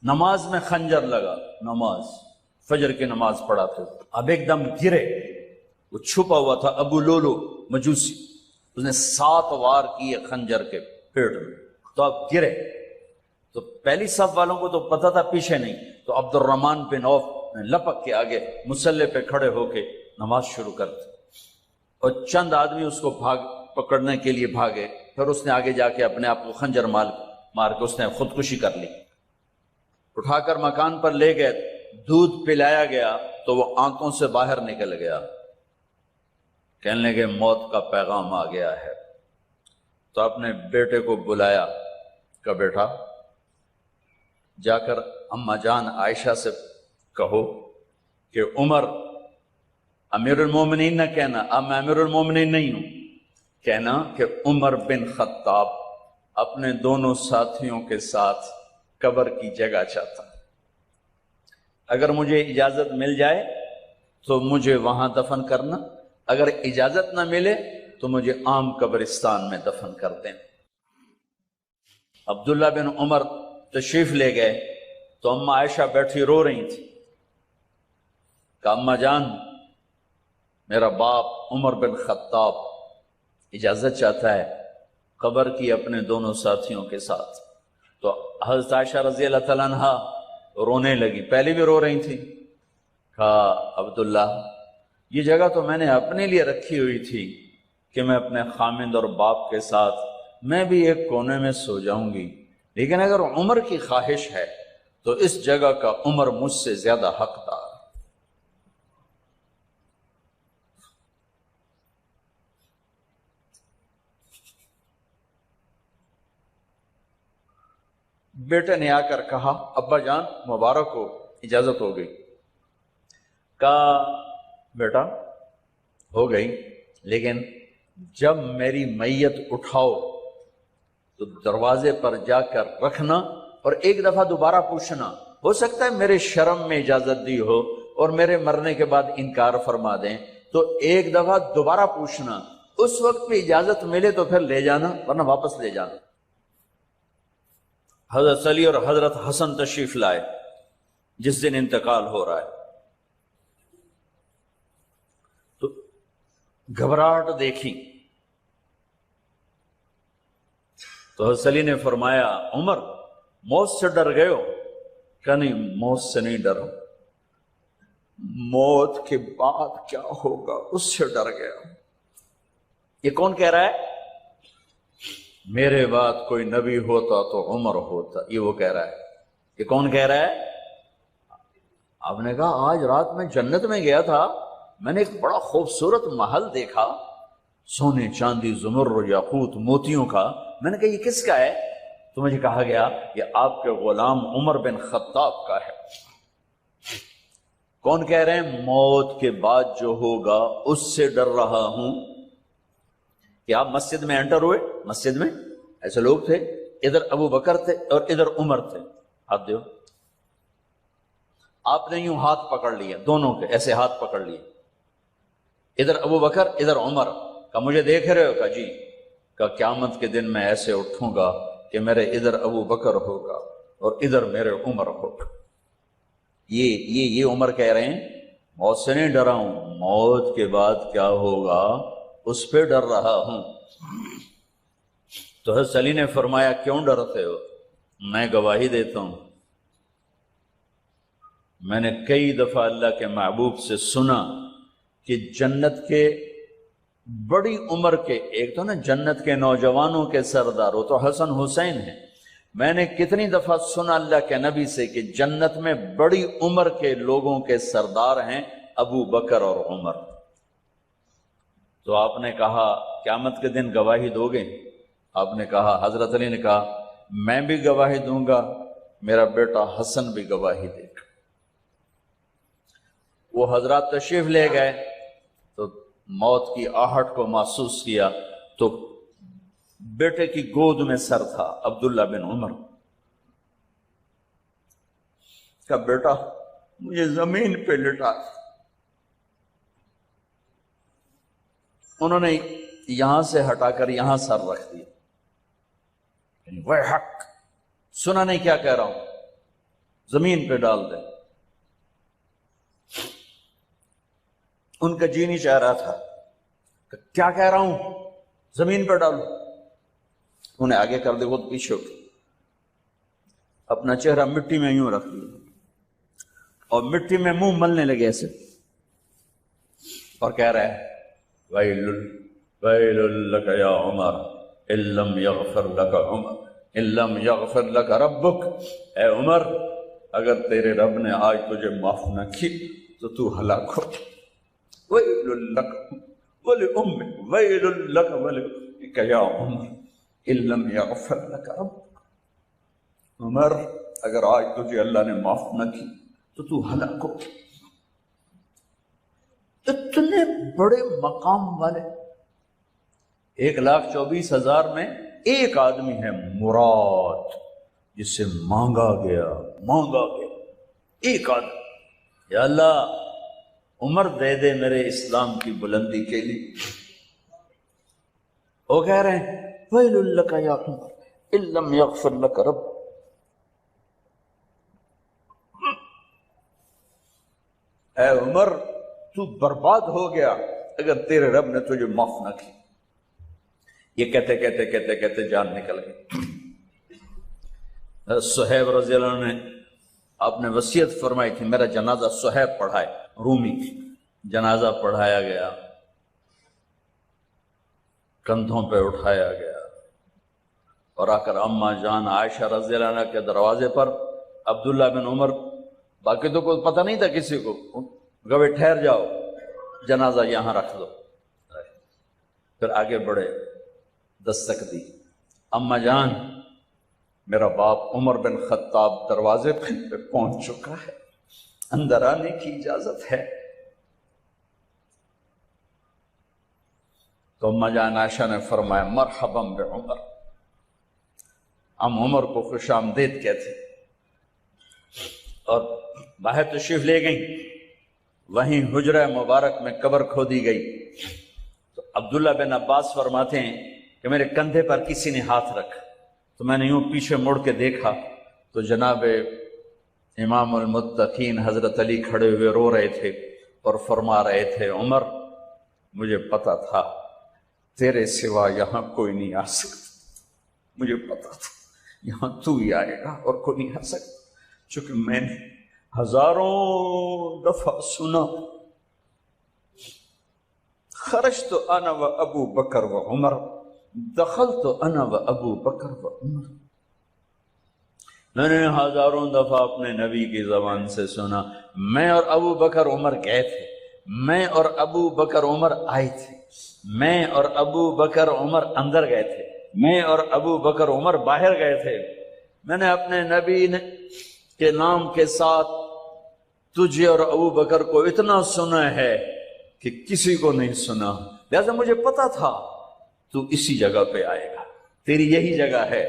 نماز میں خنجر لگا، نماز فجر کی نماز پڑھا تھا، اب ایک دم گرے، وہ چھپا ہوا تھا ابو لولو مجوسی، اس نے 7 وار کیے خنجر کے پیٹ میں، تو اب گرے، تو پہلی صف والوں کو تو پتہ تھا، پیچھے نہیں، تو عبد الرحمن بن عوف لپک کے آگے مصلی پہ کھڑے ہو کے نماز شروع کرتے، اور چند آدمی اس کو پکڑنے کے لیے بھاگے، پھر اس نے آگے جا کے اپنے آپ کو خنجر مار کے اس نے خودکشی کر لی، اٹھا کر مکان پر لے گئے، دودھ پلایا گیا تو وہ آنتوں سے باہر نکل گیا، کہنے لگے موت کا پیغام آ گیا ہے، تو اپنے بیٹے کو بلایا کہ بیٹا جا کر اماں جان عائشہ سے کہو کہ عمر امیر المومنین نہ کہنا، اب میں امیر المومنین نہیں ہوں، کہنا کہ عمر بن خطاب اپنے دونوں ساتھیوں کے ساتھ قبر کی جگہ چاہتا، اگر مجھے اجازت مل جائے تو مجھے وہاں دفن کرنا، اگر اجازت نہ ملے تو مجھے عام قبرستان میں دفن کر دیں۔ عبداللہ بن عمر تشریف لے گئے تو اماں عائشہ بیٹھی رو رہی تھی، کہ اماں جان میرا باپ عمر بن خطاب اجازت چاہتا ہے قبر کی اپنے دونوں ساتھیوں کے ساتھ، تو حضرت عائشہ رضی اللہ تعالیٰ عنہ رونے لگی، پہلے بھی رو رہی تھی، کہا عبداللہ یہ جگہ تو میں نے اپنے لیے رکھی ہوئی تھی کہ میں اپنے خامند اور باپ کے ساتھ میں بھی ایک کونے میں سو جاؤں گی، لیکن اگر عمر کی خواہش ہے تو اس جگہ کا عمر مجھ سے زیادہ حقدار۔ بیٹے نے آ کر کہا ابا جان مبارک ہو، اجازت ہو گئی، کہا بیٹا ہو گئی، لیکن جب میری میت اٹھاؤ تو دروازے پر جا کر رکھنا اور ایک دفعہ دوبارہ پوچھنا، ہو سکتا ہے میرے شرم میں اجازت دی ہو اور میرے مرنے کے بعد انکار فرما دیں، تو ایک دفعہ دوبارہ پوچھنا، اس وقت بھی اجازت ملے تو پھر لے جانا ورنہ واپس لے جانا۔ حضرت علی اور حضرت حسن تشریف لائے جس دن انتقال ہو رہا ہے، تو گھبراہٹ دیکھی تو حضرت علی نے فرمایا عمر موت سے ڈر گئے ہو؟ کہ نہیں موت سے نہیں ڈرا، موت کے بعد کیا ہوگا اس سے ڈر گیا۔ یہ کون کہہ رہا ہے؟ میرے بعد کوئی نبی ہوتا تو عمر ہوتا، یہ وہ کہہ رہا ہے۔ یہ کون کہہ رہا ہے؟ آپ نے کہا آج رات میں جنت میں گیا تھا، میں نے ایک بڑا خوبصورت محل دیکھا، سونے چاندی زمرد یاقوت موتیوں کا، میں نے کہا یہ کس کا ہے؟ تو مجھے کہا گیا یہ آپ کے غلام عمر بن خطاب کا ہے۔ کون کہہ رہے ہیں؟ موت کے بعد جو ہوگا اس سے ڈر رہا ہوں۔ کہ آپ مسجد میں انٹر ہوئے، مسجد میں ایسے لوگ تھے، ادھر ابو بکر تھے اور ادھر عمر تھے، ہاتھ دیو، آپ نے یوں ہاتھ پکڑ لیا، دونوں کے ایسے ہاتھ پکڑ لیے، ادھر ابو بکر ادھر عمر، کہ مجھے دیکھ رہے ہو؟ کہ جی، کہ قیامت کے دن میں ایسے اٹھوں گا کہ میرے ادھر ابو بکر ہوگا اور ادھر میرے عمر ہوگا۔ یہ عمر کہہ رہے ہیں موت سے نہیں ڈرا ہوں، موت کے بعد کیا ہوگا اس پہ ڈر رہا ہوں۔ تو حضرت علی نے فرمایا کیوں ڈرتے ہو؟ میں گواہی دیتا ہوں، میں نے کئی دفعہ اللہ کے محبوب سے سنا کہ جنت کے بڑی عمر کے، ایک تو نا جنت کے نوجوانوں کے سردار، وہ تو حسن حسین ہیں، میں نے کتنی دفعہ سنا اللہ کے نبی سے کہ جنت میں بڑی عمر کے لوگوں کے سردار ہیں ابو بکر اور عمر۔ تو آپ نے کہا قیامت کے دن گواہی دو گے؟ آپ نے کہا، حضرت علی نے کہا میں بھی گواہی دوں گا، میرا بیٹا حسن بھی گواہی دے گا۔ وہ حضرات تشریف لے گئے تو موت کی آہٹ کو محسوس کیا تو بیٹے کی گود میں سر تھا عبداللہ بن عمر کا، بیٹا مجھے زمین پہ لٹا۔ انہوں نے یہاں سے ہٹا کر یہاں سر رکھ دیا، وہ حق سنا نہیں کیا کہہ رہا ہوں، زمین پہ ڈال دیں۔ ان کا جی نہیں چاہ رہا تھا کہ کیا کہہ رہا ہوں، زمین پہ ڈالو۔ انہیں آگے کر دے، خود پیچھے اٹھ، اپنا چہرہ مٹی میں یوں رکھ لیا اور مٹی میں منہ ملنے لگے ایسے، اور کہہ رہا ہے ویل ویل لک یا عمر ان لم یغفر لک عمر ان لم یغفر لک ربک، اے عمر اگر تیرے رب نے آج تجھے معاف نہ کی تو تو ہلاک ہو۔ ویل لک ولامک ویل لک ولامک یا عمر ان لم یغفر لک ربک، عمر اگر آج تجھے اللہ نے معاف نہ کی تو تو ہلاک ہو۔ اتنے بڑے مقام والے 1,24,000 میں ایک آدمی ہے مراد، جسے مانگا گیا ایک آدمی، یا اللہ عمر دے دے میرے اسلام کی بلندی کے لیے۔ وہ کہہ رہے ہیں ویل لک یا عمر ان لم یغفر لک رب، اے عمر تو برباد ہو گیا اگر تیرے رب نے تجھے معاف نہ کی۔ یہ کہتے کہتے کہتے کہتے جان نکل گئی۔ صہیب رضی اللہ عنہ نے آپ نے وصیت فرمائی تھی میرا جنازہ صہیب پڑھائے، رومی جنازہ پڑھایا گیا، کندھوں پہ اٹھایا گیا، اور آ کر اماں جان عائشہ رضی اللہ عنہ کے دروازے پر عبداللہ بن عمر، باقی تو کوئی پتہ نہیں تھا کسی کو، گوے ٹھہر جاؤ جنازہ یہاں رکھ دو۔ پھر آگے بڑھے، دستک دی، اماں جان میرا باپ عمر بن خطاب دروازے پہ پہنچ چکا ہے، اندر آنے کی اجازت ہے؟ تو اماں جان عائشہ نے فرمایا مرحبا بعمر، ہم عمر کو خوش آمدید کہتے، اور باہر تشریف لے گئیں۔ وہیں حجرہ مبارک میں قبر کھودی گئی تو عبداللہ بن عباس فرماتے ہیں کہ میرے کندھے پر کسی نے ہاتھ رکھا تو میں نے یوں پیچھے مڑ کے دیکھا تو جناب امام المتقین حضرت علی کھڑے ہوئے رو رہے تھے اور فرما رہے تھے عمر مجھے پتا تھا تیرے سوا یہاں کوئی نہیں آ سکتا، مجھے پتا تھا یہاں تو ہی آئے گا اور کوئی نہیں آ سکتا، چونکہ میں نے ہزاروں دفعہ سنا خرجت انا و ابو بکر و عمر دخلت انا و ابو بکر و عمر، میں نے ہزاروں دفعہ اپنے نبی کی زبان سے سنا میں اور ابو بکر عمر گئے تھے، میں اور ابو بکر عمر آئے تھے، میں اور ابو بکر عمر اندر گئے تھے، میں اور ابو بکر عمر باہر گئے تھے، میں نے اپنے نبی کے نام کے ساتھ تجھے اور ابو بکر کو اتنا سنا ہے کہ کسی کو نہیں سنا، لہذا مجھے پتا تھا تو اسی جگہ پہ آئے گا، تیری یہی جگہ ہے۔